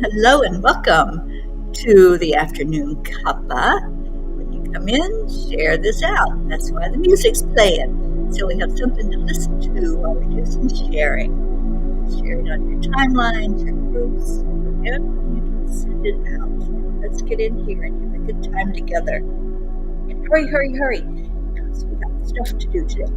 Hello and welcome to the afternoon cuppa. When you come in, share this out. That's why the music's playing. So we have something to listen to while we do some sharing. Share it on your timelines, your groups, whatever you can send it out. Let's get in here and have a good time together. And hurry, hurry, hurry, because we got stuff to do today.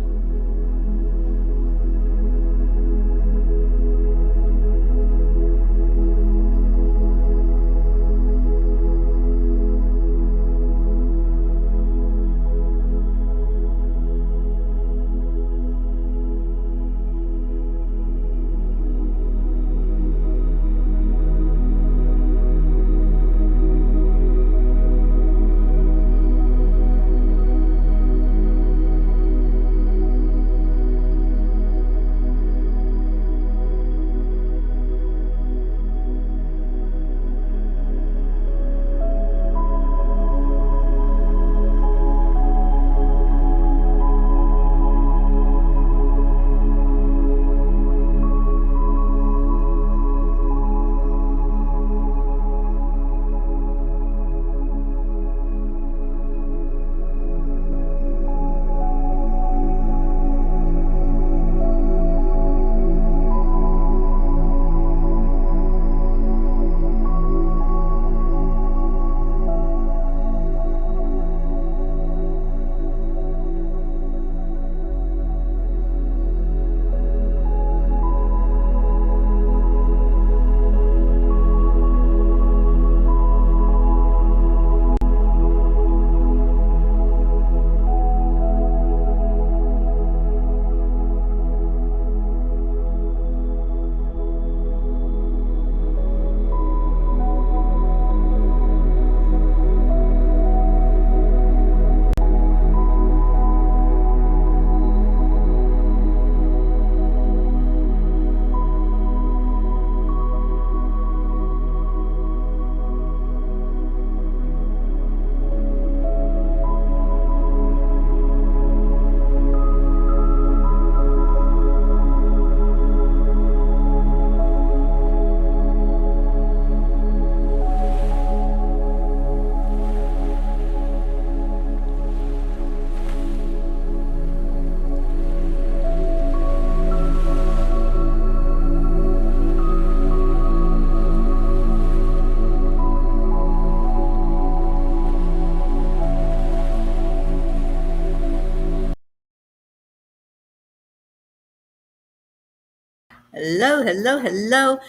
Hello, hello, hello.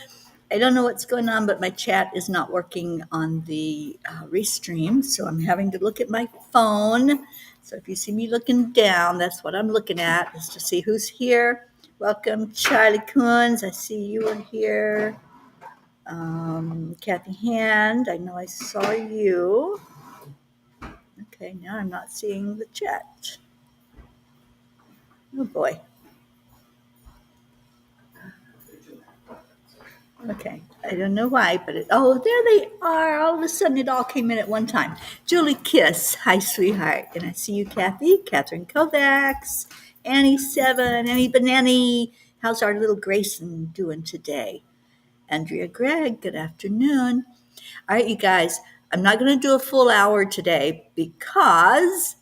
I don't know what's going on, but my chat is not working on the restream, so I'm having to look at my phone. So if you see me looking down, that's what I'm looking at, is to see who's here. Welcome, Charlie Coons. I see you are here. Kathy Hand, I know I saw you. Okay, now I'm not seeing the chat. Oh boy. Okay, I don't know why, but there they are. All of a sudden, it all came in at one time. Julie Kiss, hi, sweetheart. And I see you, Kathy, Catherine Kovacs, Annie Seven, Annie Banani. How's our little Grayson doing today? Andrea Gregg, good afternoon. All right, you guys, I'm not going to do a full hour today because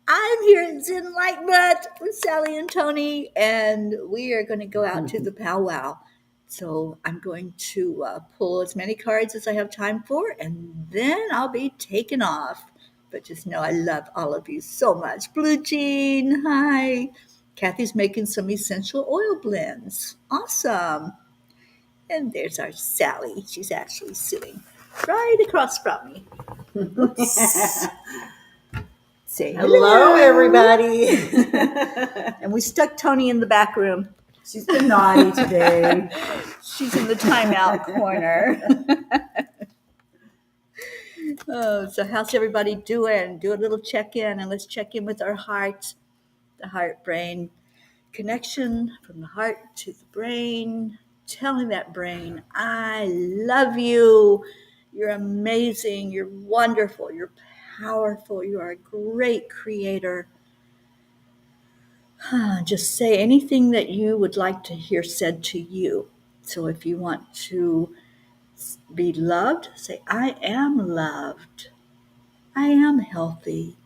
I'm here at Enlightenment with Sally and Tony, and we are going to go out to the powwow. So I'm going to pull as many cards as I have time for, and then I'll be taking off. But just know I love all of you so much. Blue Jean, hi. Kathy's making some essential oil blends. Awesome. And there's our Sally. She's actually sitting right across from me. Say hello, everybody. And we stuck Tony in the back room. She's been naughty today. She's in the timeout corner. So how's everybody doing? Do a little check-in, and let's check in with our heart, the heart-brain connection from the heart to the brain, telling that brain, I love you. You're amazing. You're wonderful. You're powerful. You are a great creator. Just say anything that you would like to hear said to you. So if you want to Be loved. Say, I am loved. I am healthy.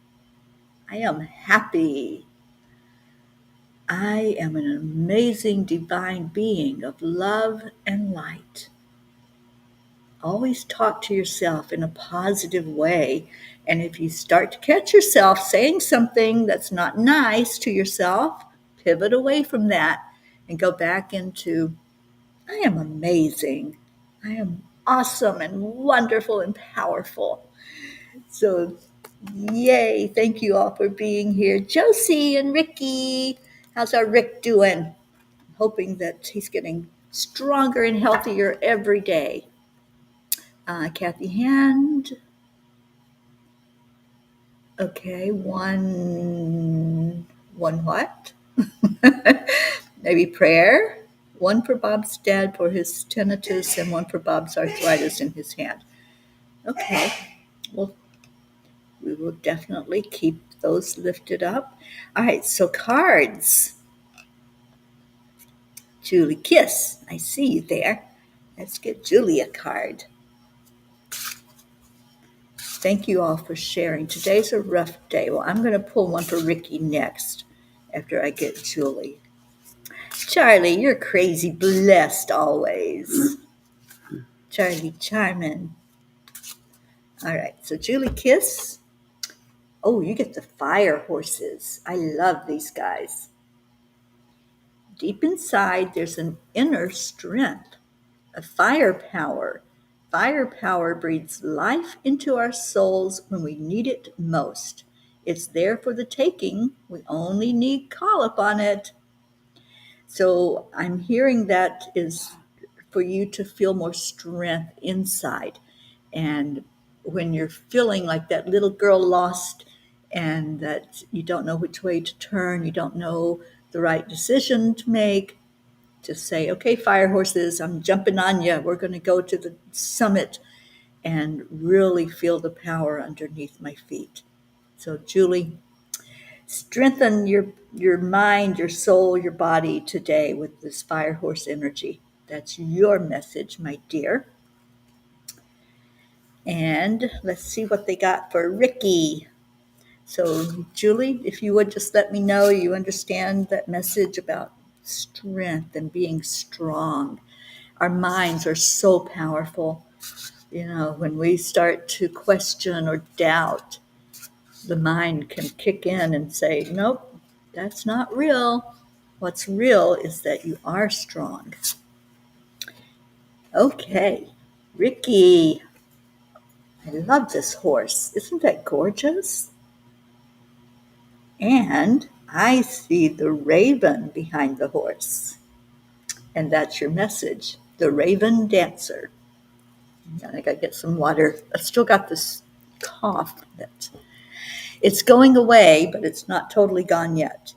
I am happy. I am an amazing divine being of love and light. Always talk to yourself in a positive way. And if you start to catch yourself saying something that's not nice to yourself, pivot away from that and go back into, I am amazing. I am awesome and wonderful and powerful. So, yay. Thank you all for being here. Josie and Ricky. How's our Rick doing? Hoping that he's getting stronger and healthier every day. Kathy Hand. Okay, one what? Maybe prayer. One for Bob's dad for his tinnitus and one for Bob's arthritis in his hand. Okay, well, we will definitely keep those lifted up. All right, so cards. Julie Kiss, I see you there. Let's get Julie a card. Thank you all for sharing. Today's a rough day. Well, I'm going to pull one for Ricky next after I get Julie. Charlie, you're crazy blessed always. Charlie Charmin. All right, so Julie Kiss. Oh, you get the fire horses. I love these guys. Deep inside, there's an inner strength, a fire power. Fire power breathes life into our souls when we need it most. It's there for the taking. We only need call upon it. So I'm hearing that is for you to feel more strength inside. And when you're feeling like that little girl lost and that you don't know which way to turn, you don't know the right decision to make, to say, okay, fire horses, I'm jumping on you. We're going to go to the summit and really feel the power underneath my feet. So, Julie, strengthen your mind, your soul, your body today with this fire horse energy. That's your message, my dear. And let's see what they got for Ricky. So, Julie, if you would just let me know you understand that message about strength and being strong. Our minds are so powerful. You know, when we start to question or doubt, the mind can kick in and say, nope, that's not real. What's real is that you are strong. Okay, Ricky. I love this horse. Isn't that gorgeous? And I see the raven behind the horse. And that's your message, the raven dancer. I gotta get some water. I still got this cough that it's going away, but it's not totally gone yet.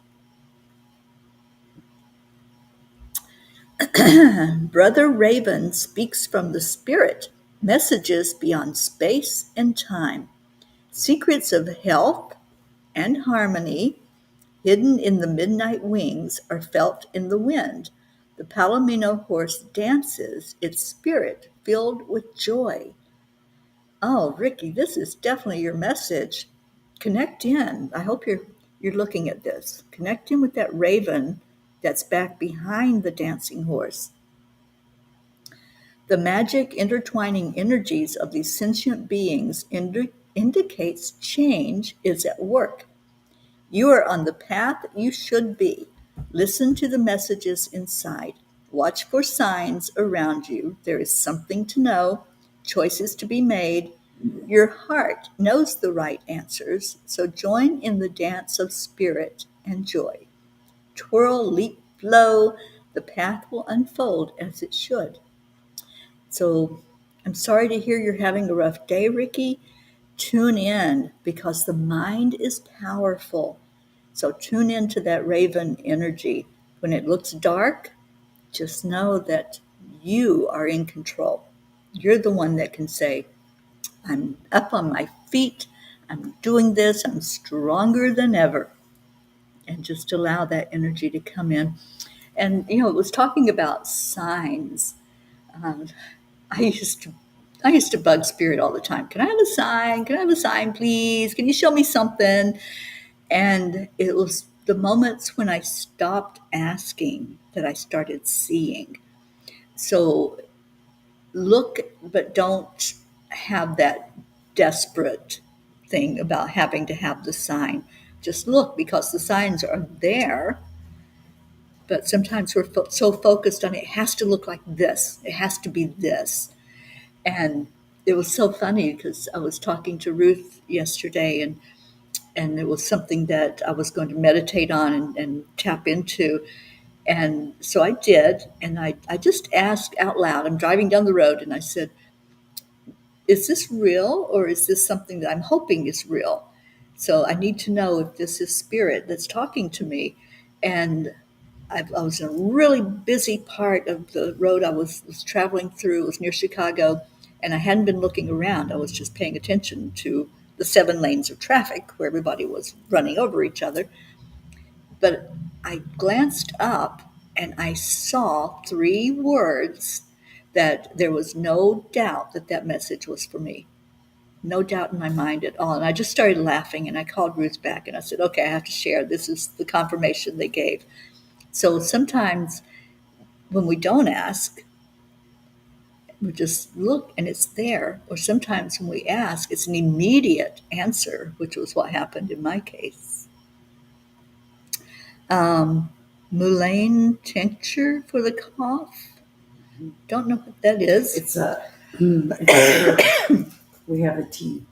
Brother Raven speaks from the spirit, messages beyond space and time, secrets of health and harmony hidden in the midnight wings are felt in the wind. The Palomino horse dances, its spirit filled with joy. Oh, Ricky, this is definitely your message. Connect in. I hope you're looking at this. Connect in with that raven that's back behind the dancing horse. The magic intertwining energies of these sentient beings indicates change is at work. You are on the path you should be. Listen to the messages inside. Watch for signs around you. There is something to know, choices to be made. Your heart knows the right answers, so join in the dance of spirit and joy. Twirl, leap, flow. The path will unfold as it should. So I'm sorry to hear you're having a rough day, Ricky. Tune in because the mind is powerful. So tune into that raven energy. When it looks dark, just know that you are in control. You're the one that can say, I'm up on my feet, I'm doing this, I'm stronger than ever. And just allow that energy to come in. And, it was talking about signs. Um, I used to bug spirit all the time. Can I have a sign? Can I have a sign, please? Can you show me something? And it was the moments when I stopped asking that I started seeing. So look, but don't have that desperate thing about having to have the sign. Just look because the signs are there. But sometimes we're so focused on it has to look like this, it has to be this. And it was so funny because I was talking to Ruth yesterday, and it was something that I was going to meditate on and tap into. And so I did, and I just asked out loud. I'm driving down the road, and I said, is this real, or is this something that I'm hoping is real? So I need to know if this is spirit that's talking to me. And I was in a really busy part of the road I was traveling through. It was near Chicago, and I hadn't been looking around. I was just paying attention to the 7 lanes of traffic where everybody was running over each other. But I glanced up and I saw 3 words that there was no doubt that that message was for me. No doubt in my mind at all. And I just started laughing, and I called Ruth back and I said, okay, I have to share. This is the confirmation they gave. So sometimes when we don't ask, we just look and it's there. Or sometimes when we ask, it's an immediate answer, which was what happened in my case. Mulane tincture for the cough. Don't know what that is. It's we have a tea.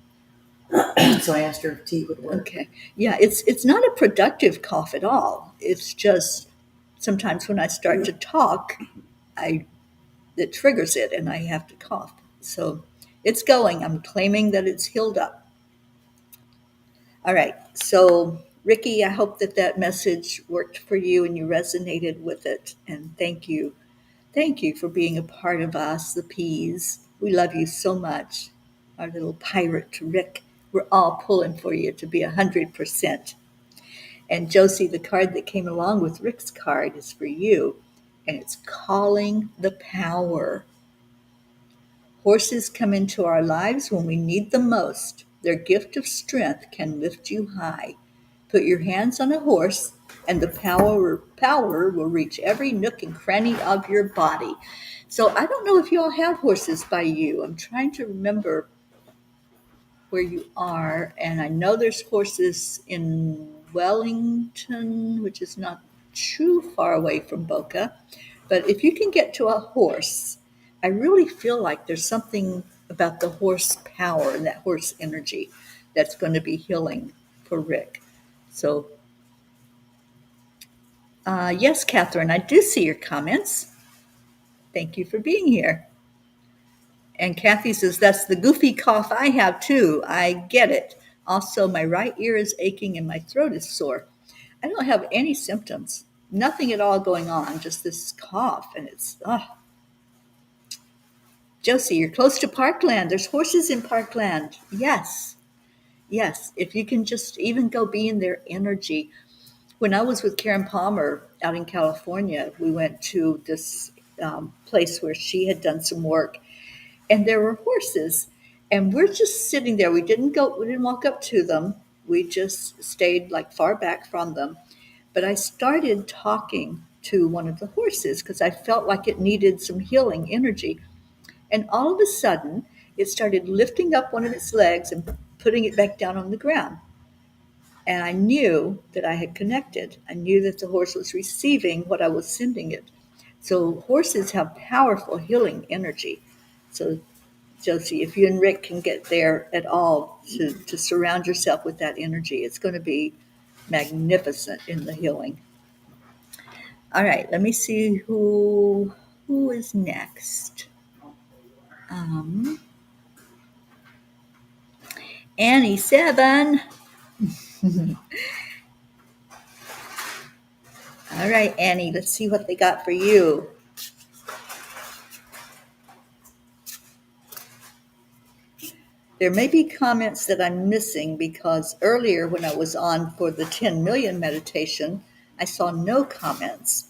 So I asked her if tea would work. Okay. Yeah, it's not a productive cough at all. It's just sometimes when I start to talk, it triggers it and I have to cough. So it's going. I'm claiming that it's healed up. All right. So Ricky, I hope that that message worked for you and you resonated with it. And thank you. Thank you for being a part of us, the Peas. We love you so much. Our little pirate Rick. We're all pulling for you to be 100%. And Josie, the card that came along with Rick's card is for you. And it's calling the power. Horses come into our lives when we need them most. Their gift of strength can lift you high. Put your hands on a horse, and the power will reach every nook and cranny of your body. So I don't know if you all have horses by you. I'm trying to remember where you are, and I know there's horses in Wellington, which is not too far away from Boca. But if you can get to a horse, I really feel like there's something about the horse power and that horse energy that's going to be healing for Rick. So, yes, Catherine, I do see your comments. Thank you for being here. And Kathy says, that's the goofy cough I have too. I get it. Also, my right ear is aching and my throat is sore. I don't have any symptoms, nothing at all going on, just this cough. And it's, Josie, you're close to Parkland. There's horses in Parkland. Yes. Yes. If you can just even go be in their energy. When I was with Karen Palmer out in California, we went to this place where she had done some work, and there were horses, and we're just sitting there. We didn't walk up to them. We just stayed like far back from them. But I started talking to one of the horses because I felt like it needed some healing energy. And all of a sudden, it started lifting up one of its legs and putting it back down on the ground. And I knew that I had connected. I knew that the horse was receiving what I was sending it. So horses have powerful healing energy. So Josie, if you and Rick can get there at all to surround yourself with that energy, it's going to be magnificent in the healing. All right, let me see who is next. Annie 7. All right, Annie, let's see what they got for you. There may be comments that I'm missing because earlier when I was on for the 10 million meditation, I saw no comments.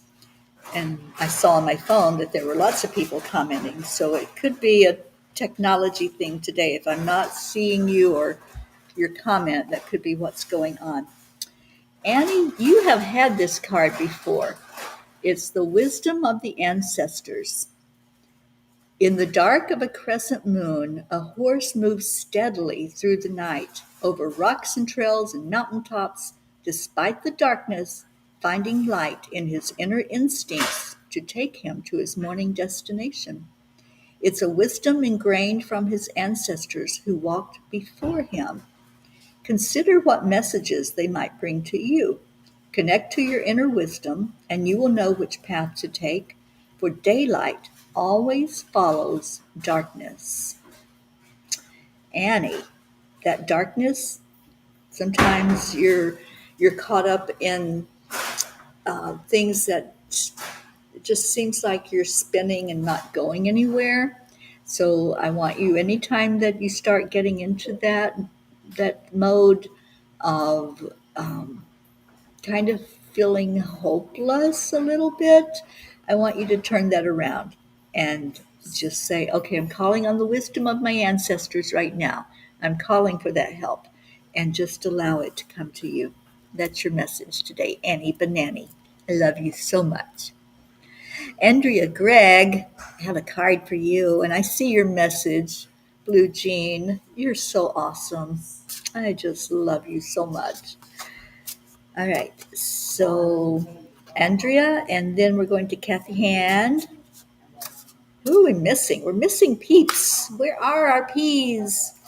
And I saw on my phone that there were lots of people commenting, so it could be a technology thing today. If I'm not seeing you or your comment, that could be what's going on. Annie, you have had this card before. It's the wisdom of the ancestors. In the dark of a crescent moon, a horse moves steadily through the night, over rocks and trails and mountain tops, despite the darkness, finding light in his inner instincts to take him to his morning destination. It's a wisdom ingrained from his ancestors who walked before him. Consider what messages they might bring to you. Connect to your inner wisdom, and you will know which path to take, for daylight always follows darkness. Annie, that darkness, sometimes you're caught up in things that it just seems like you're spinning and not going anywhere. So I want you, anytime that you start getting into that mode of kind of feeling hopeless a little bit, I want you to turn that around and just say, okay, I'm calling on the wisdom of my ancestors right now. I'm calling for that help, and just allow it to come to you. That's your message today, Annie Banani. I love you so much. Andrea Gregg had a card for you, and I see your message, Blue Jean. You're so awesome. I just love you so much. All right, so Andrea, and then we're going to Kathy Hand. Who are we missing? We're missing peeps. Where are our peas?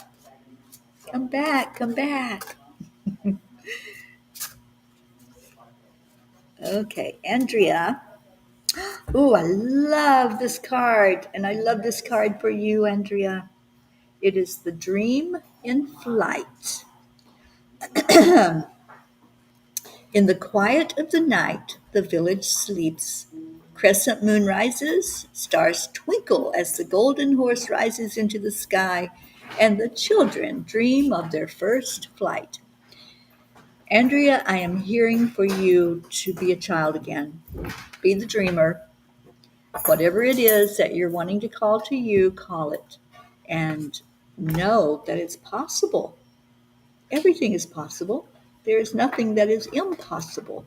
Come back, come back. Okay, Andrea. Ooh, I love this card, and I love this card for you, Andrea. It is the dream in flight. In the quiet of the night, the village sleeps. Crescent moon rises, stars twinkle as the golden horse rises into the sky, and the children dream of their first flight. Andrea, I am hearing for you to be a child again. Be the dreamer. Whatever it is that you're wanting to call to you, call it. And know that it's possible. Everything is possible. There is nothing that is impossible.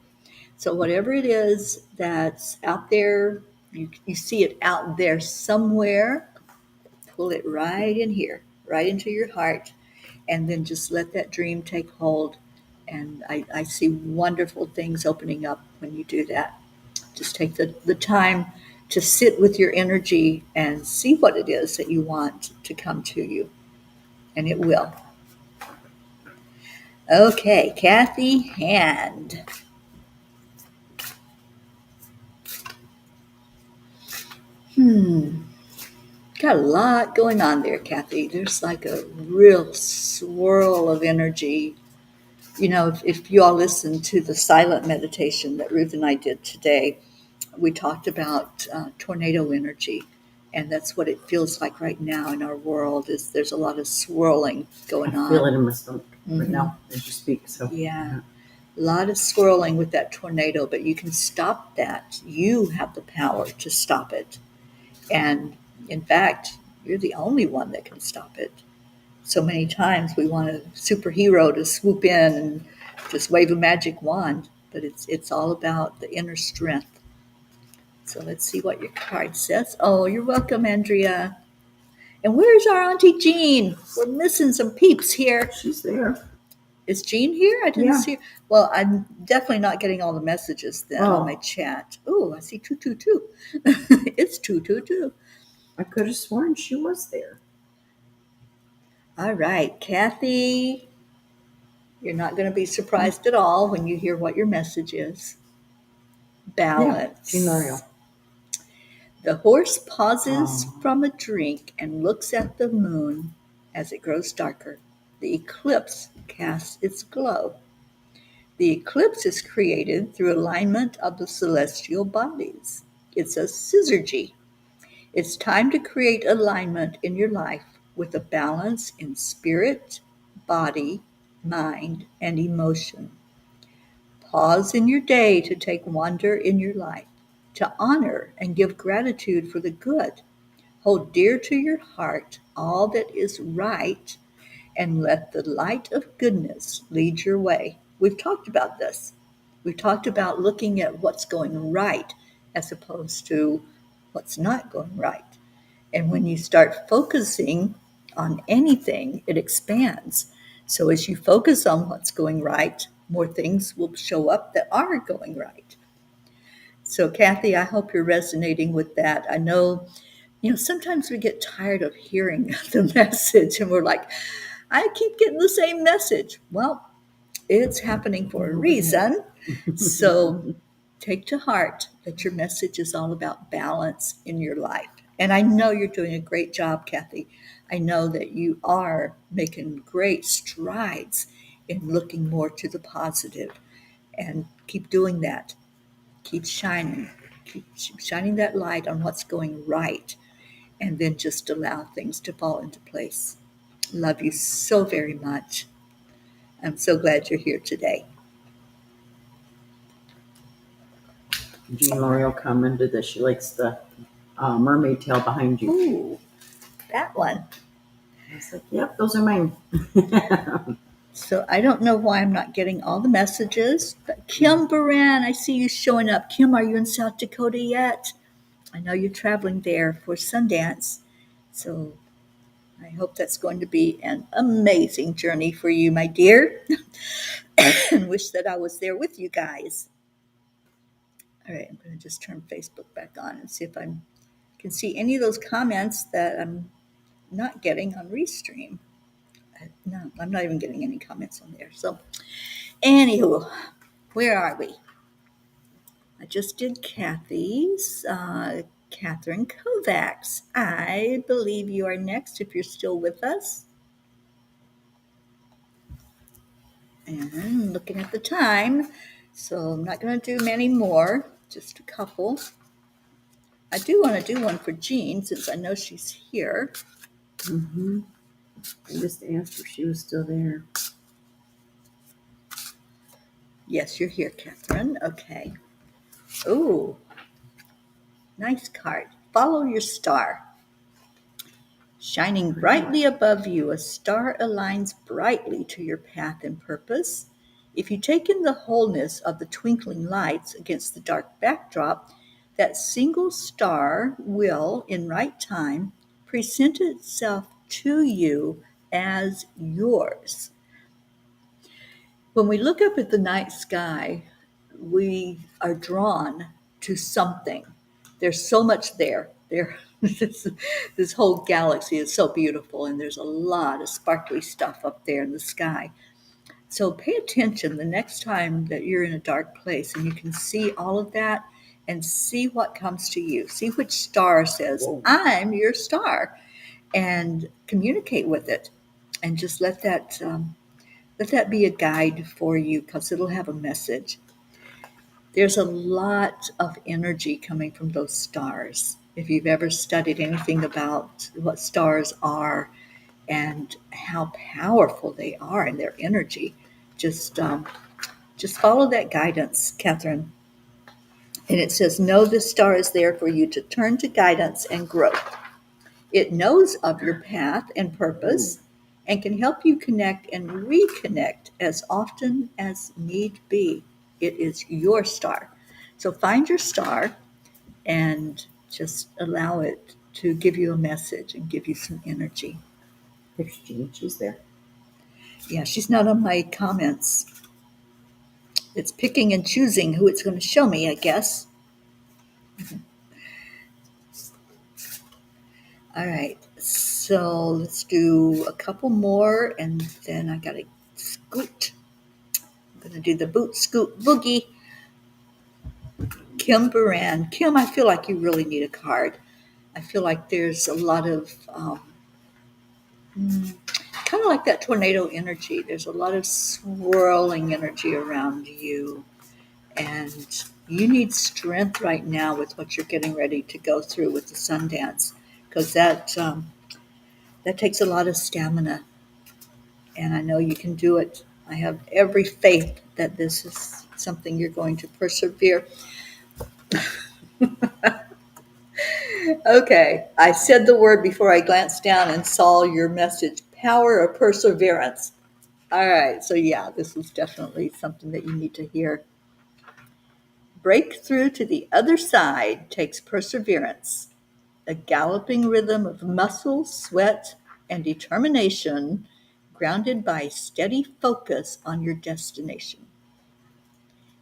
So whatever it is that's out there, you see it out there somewhere, pull it right in here, right into your heart, and then just let that dream take hold. And I see wonderful things opening up when you do that. Just take the time to sit with your energy and see what it is that you want to come to you. And it will. Okay, Kathy Hand. Got a lot going on there, Kathy. There's like a real swirl of energy. You know, if you all listen to the silent meditation that Ruth and I did today, we talked about tornado energy, and that's what it feels like right now in our world. Is there's a lot of swirling going on. I feel it in my stomach right now as you speak. So Yeah. A lot of swirling with that tornado, but you can stop that. You have the power to stop it. And in fact, you're the only one that can stop it. So many times we want a superhero to swoop in and just wave a magic wand, but it's all about the inner strength. So let's see what your card says. Oh, you're welcome, Andrea. And where's our Auntie Jean? We're missing some peeps here. she's there. Is Jean here? I didn't Yeah. see her. Well, I'm definitely not getting all the messages then on my chat. Oh, I see 222. It's 222. I could have sworn she was there. All right, Kathy, you're not going to be surprised at all when you hear what your message is. Balance. Yeah, Mario. The horse pauses from a drink and looks at the moon as it grows darker. The eclipse casts its glow. The eclipse is created through alignment of the celestial bodies. It's a syzygy. It's time to create alignment in your life with a balance in spirit, body, mind, and emotion. Pause in your day to take wonder in your life. to honor and give gratitude for the good. Hold dear to your heart all that is right, and let the light of goodness lead your way. We've talked about this. We've talked about looking at what's going right as opposed to what's not going right. And when you start focusing on anything, it expands. So as you focus on what's going right, more things will show up that are going right. So, Kathy, I hope you're resonating with that. I know, sometimes we get tired of hearing the message and we're like, I keep getting the same message. Well, it's happening for a reason. So take to heart that your message is all about balance in your life. And I know you're doing a great job, Kathy. I know that you are making great strides in looking more to the positive, and keep doing that. Keep shining. Keep shining that light on what's going right, and then just allow things to fall into place. Love you so very much. I'm so glad you're here today. Jean L'Oreal commented that she likes the mermaid tail behind you. Ooh, that one. I was like, yep, those are mine. So I don't know why I'm not getting all the messages, but Kim Baran, I see you showing up. Kim, are you in South Dakota yet? I know you're traveling there for Sundance, so I hope that's going to be an amazing journey for you, my dear, and wish that I was there with you guys. All right, I'm going to just turn Facebook back on and see if I can see any of those comments that I'm not getting on Restream. No, I'm not even getting any comments on there. So, anywho, where are we? I just did Kathy's. Catherine Kovacs. I believe you are next if you're still with us. And looking at the time, so I'm not going to do many more, just a couple. I do want to do one for Jean since I know she's here. Mm-hmm. I just asked if she was still there. Yes, you're here, Catherine. Okay. Ooh, nice card. Follow your star. Shining brightly above you, a star aligns brightly to your path and purpose. If you take in the wholeness of the twinkling lights against the dark backdrop, that single star will, in right time, present itself to you as yours. When we look up at the night sky, we are drawn to something. There's so much there. This whole galaxy is so beautiful, and there's a lot of sparkly stuff up there in the sky. So pay attention the next time that you're in a dark place and you can see all of that, and see what comes to you. See which star says, Whoa. I'm your star, and communicate with it. And just let that be a guide for you, because it'll have a message. There's a lot of energy coming from those stars. If you've ever studied anything about what stars are and how powerful they are in their energy, just follow that guidance, Catherine. And it says, know this star is there for you to turn to guidance and growth. It knows of your path and purpose and can help you connect and reconnect as often as need be. It is your star. So find your star and just allow it to give you a message and give you some energy. There's Jean. She's there. Yeah, she's not on my comments. It's picking and choosing who it's going to show me, I guess. All right, so let's do a couple more and then I got to scoot. I'm going to do the boot scoot boogie. Kim Baran. Kim, I feel like you really need a card. I feel like there's a lot of kind of like that tornado energy. There's a lot of swirling energy around you, and you need strength right now with what you're getting ready to go through with the Sundance, because that takes a lot of stamina, and I know you can do it. I have every faith that this is something you're going to persevere. Okay, I said the word before I glanced down and saw your message, power of perseverance. All right, so yeah, this is definitely something that you need to hear. Breakthrough to the other side takes perseverance, a galloping rhythm of muscle, sweat, and determination, grounded by steady focus on your destination.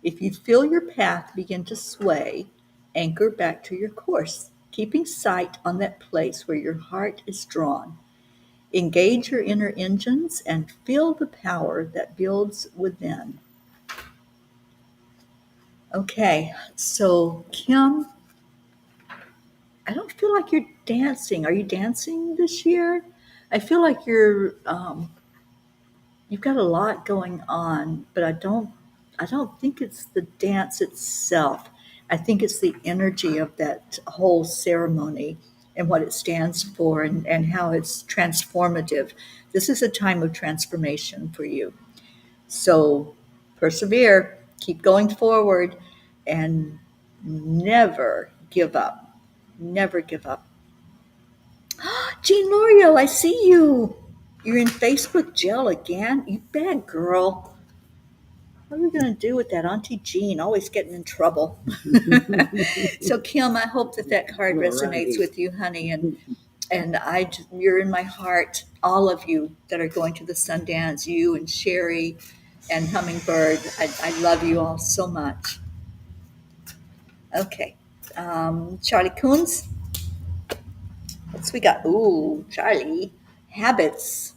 If you feel your path begin to sway, anchor back to your course, keeping sight on that place where your heart is drawn. Engage your inner engines and feel the power that builds within. Okay, so Kim, I don't feel like you're dancing. Are you dancing this year? I feel like you've got a lot going on, but I don't think it's the dance itself. I think it's the energy of that whole ceremony and what it stands for and how it's transformative. This is a time of transformation for you. So persevere, keep going forward, and never give up. Never give up. Jean Lorio, I see you. You're in Facebook jail again? You bad girl. What are we going to do with that? Auntie Jean, always getting in trouble. So, Kim, I hope that that card resonates with you, honey. You're in my heart. All of you that are going to the Sundance, you and Sherry and Hummingbird, I love you all so much. Okay. Charlie Coons, what's we got? Ooh, Charlie. Habits.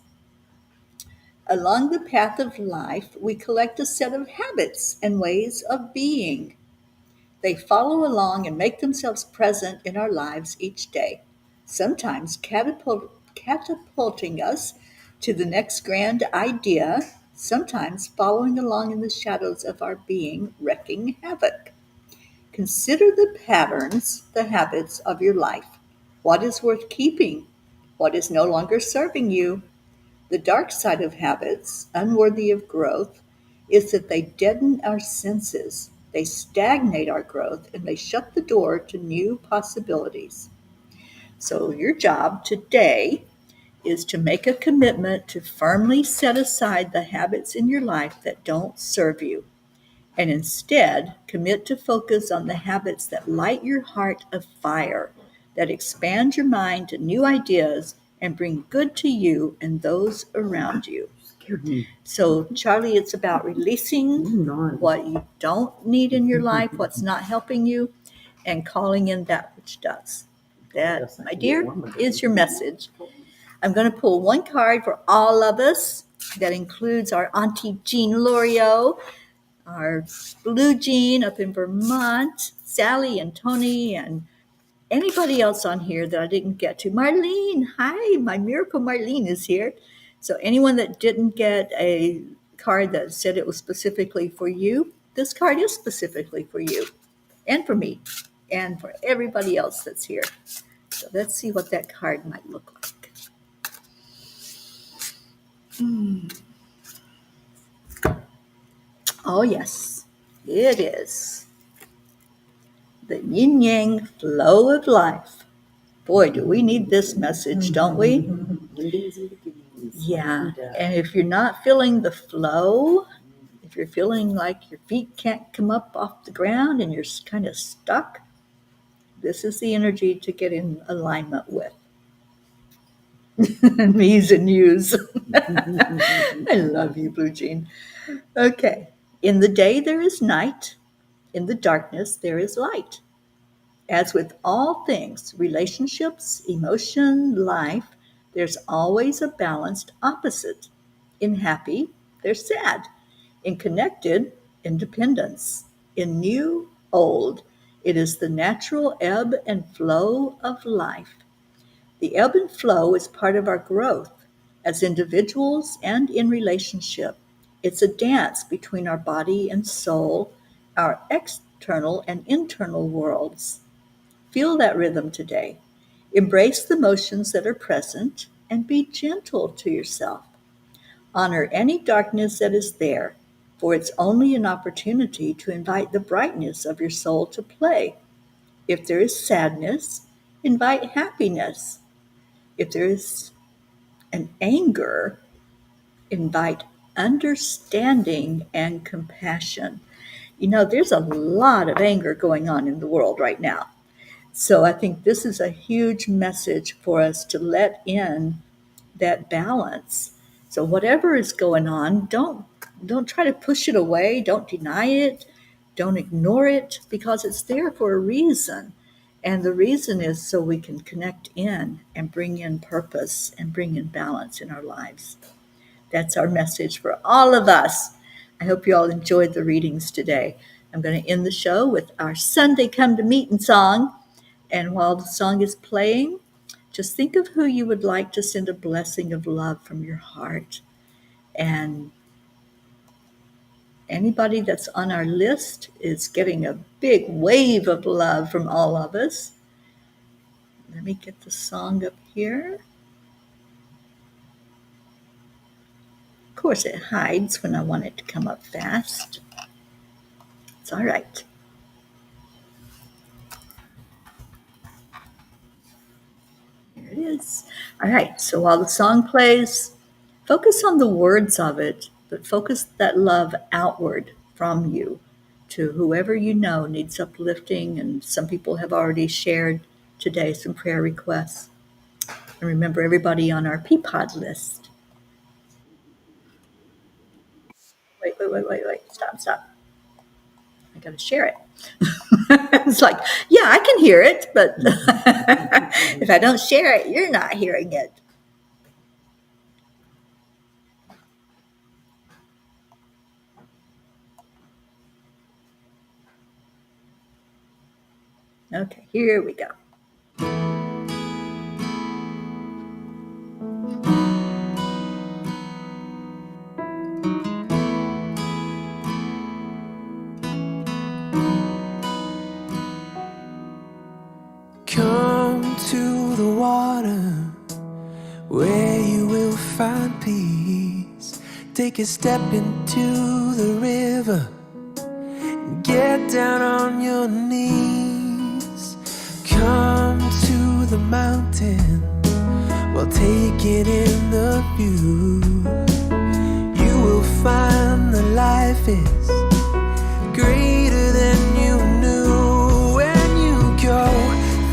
Along the path of life, we collect a set of habits and ways of being. They follow along and make themselves present in our lives each day, sometimes catapulting us to the next grand idea, sometimes following along in the shadows of our being, wreaking havoc. Consider the patterns, the habits of your life. What is worth keeping? What is no longer serving you? The dark side of habits, unworthy of growth, is that they deaden our senses, they stagnate our growth, and they shut the door to new possibilities. So, your job today is to make a commitment to firmly set aside the habits in your life that don't serve you, and instead commit to focus on the habits that light your heart afire, that expand your mind to new ideas and bring good to you and those around you. Scared me. So, Charlie, it's about releasing what you don't need in your life, what's not helping you, and calling in that which does. That, my dear, is your message. I'm going to pull one card for all of us. That includes our Auntie Jean Lorio, our Blue Jean up in Vermont, Sally and Tony, and anybody else on here that I didn't get to. Marlene, hi, my miracle Marlene is here. So anyone that didn't get a card that said it was specifically for you, this card is specifically for you and for me and for everybody else that's here. So let's see what that card might look like. Oh, yes, it is. The yin yang flow of life. Boy, do we need this message, don't we? Endings and beginnings. Yeah. And if you're not feeling the flow, if you're feeling like your feet can't come up off the ground and you're kind of stuck, this is the energy to get in alignment with. Me's and you's. I love you, Blue Jean. Okay. In the day there is night, in the darkness there is light. As with all things, relationships, emotion, life, there's always a balanced opposite. In happy, there's sad. In connected, independence. In new, old. It is the natural ebb and flow of life. The ebb and flow is part of our growth as individuals and in relationship. It's a dance between our body and soul, our external and internal worlds. Feel that rhythm today. Embrace the emotions that are present and be gentle to yourself. Honor any darkness that is there, for it's only an opportunity to invite the brightness of your soul to play. If there is sadness, invite happiness. If there is an anger, invite understanding and compassion. There's a lot of anger going on in the world right now. So I think this is a huge message for us to let in that balance. So whatever is going on, don't try to push it away, don't deny it, don't ignore it, because it's there for a reason. And the reason is so we can connect in and bring in purpose and bring in balance in our lives. That's our message for all of us. I hope you all enjoyed the readings today. I'm going to end the show with our Sunday Come to Meeting song. And while the song is playing, just think of who you would like to send a blessing of love from your heart. And anybody that's on our list is getting a big wave of love from all of us. Let me get the song up here. Of course, it hides when I want it to come up fast. It's all right. Here it is. All right, so while the song plays, focus on the words of it, but focus that love outward from you to whoever you know needs uplifting. And some people have already shared today some prayer requests. And remember everybody on our Peapod list. Wait. Stop. I got to share it. It's like, yeah, I can hear it, but if I don't share it, you're not hearing it. Okay, here we go. Come to the water where you will find peace. Take a step into the river and get down on your knees. Come to the mountain while taking in the view. You will find that life is greater than you knew. When you go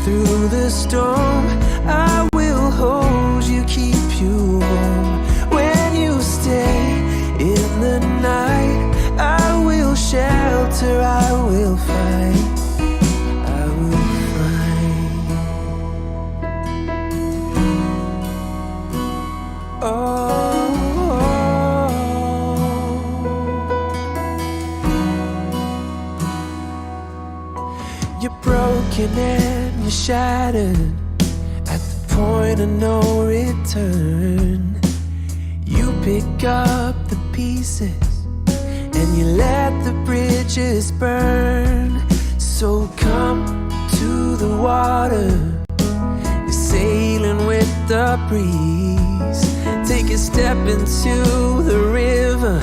through the storm, I will hold you, keep you warm. When you stay in the night, I will shelter, I will fight, I will fight. You're broken and you're shattered at the point of no return. You pick up the pieces and you let the bridges burn. So come to the water, you're sailing with the breeze. Take a step into the river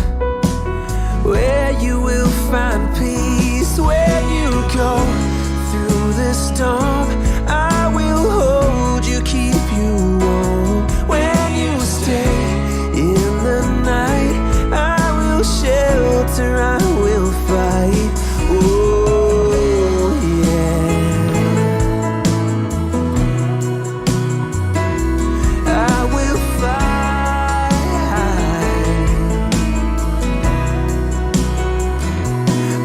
where you will find peace. When you go through the storm, I will hold you, keep you warm. When you stay in the night, I will shelter, I will fight. Oh yeah, I will fight.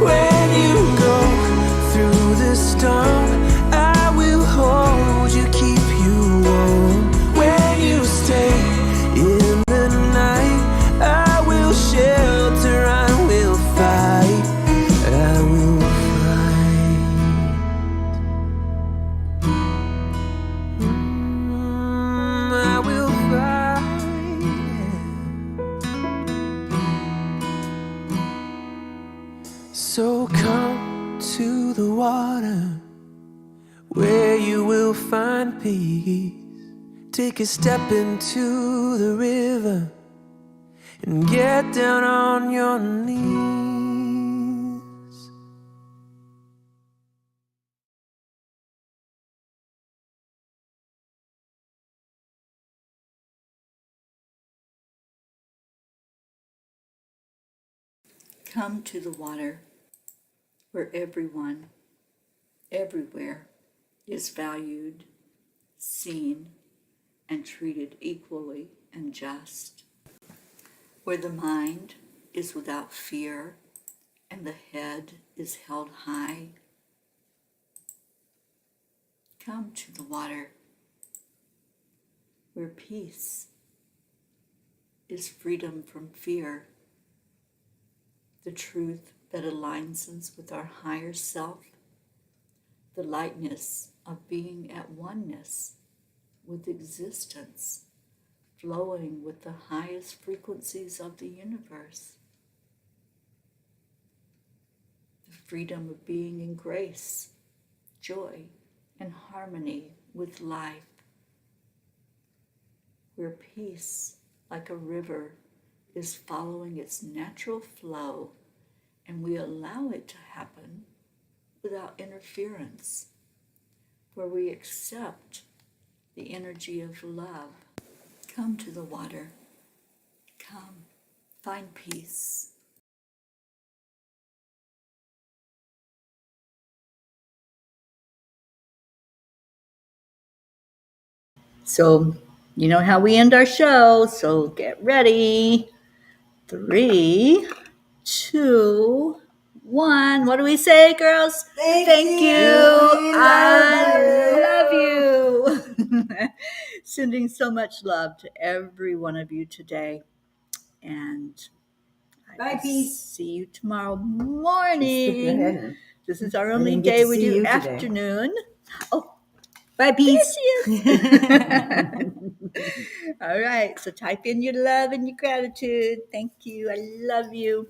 When you go through the storm, I will hold you, keep you warm. When you stay in the night, I will shelter, I will fight, I will fight. I will fight. So come to the water where you will find peace. Take a step into the river and get down on your knees. Come to the water where everyone, everywhere, is valued, seen, and treated equally and just. Where the mind is without fear and the head is held high. Come to the water where peace is freedom from fear, the truth that aligns us with our higher self, the lightness of being at oneness with existence, flowing with the highest frequencies of the universe, the freedom of being in grace, joy, and harmony with life, where peace, like a river, is following its natural flow, and we allow it to happen without interference, where we accept the energy of love. Come to the water. Come, find peace. So, you know how we end our show, so get ready. 3, 2, 1. What do we say, girls? Thank you. I love you. Sending so much love to every one of you today. And I will peace. see you tomorrow Just stick your morning. head in. This is our I only didn't get day to we see do you today. afternoon. Oh, Bye, there peace. she is. All right, so type in your love and your gratitude. Thank you. I love you.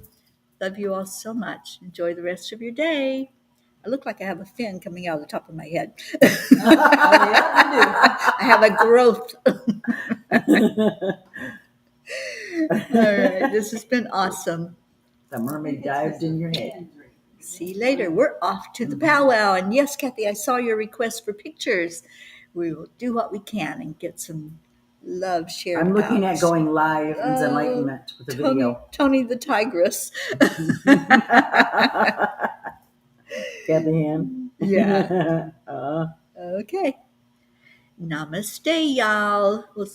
Love you all so much. Enjoy the rest of your day. I look like I have a fin coming out of the top of my head. Yeah, you do. I have a growth. All right, this has been awesome. The mermaid dived in your head. See you later. We're off to the powwow. And yes, Kathy, I saw your request for pictures. We will do what we can and get some love shared. I'm looking out. at going live in Enlightenment with a video. Tony the Tigress. Kathy Ann. Yeah. Okay. Namaste, y'all. We'll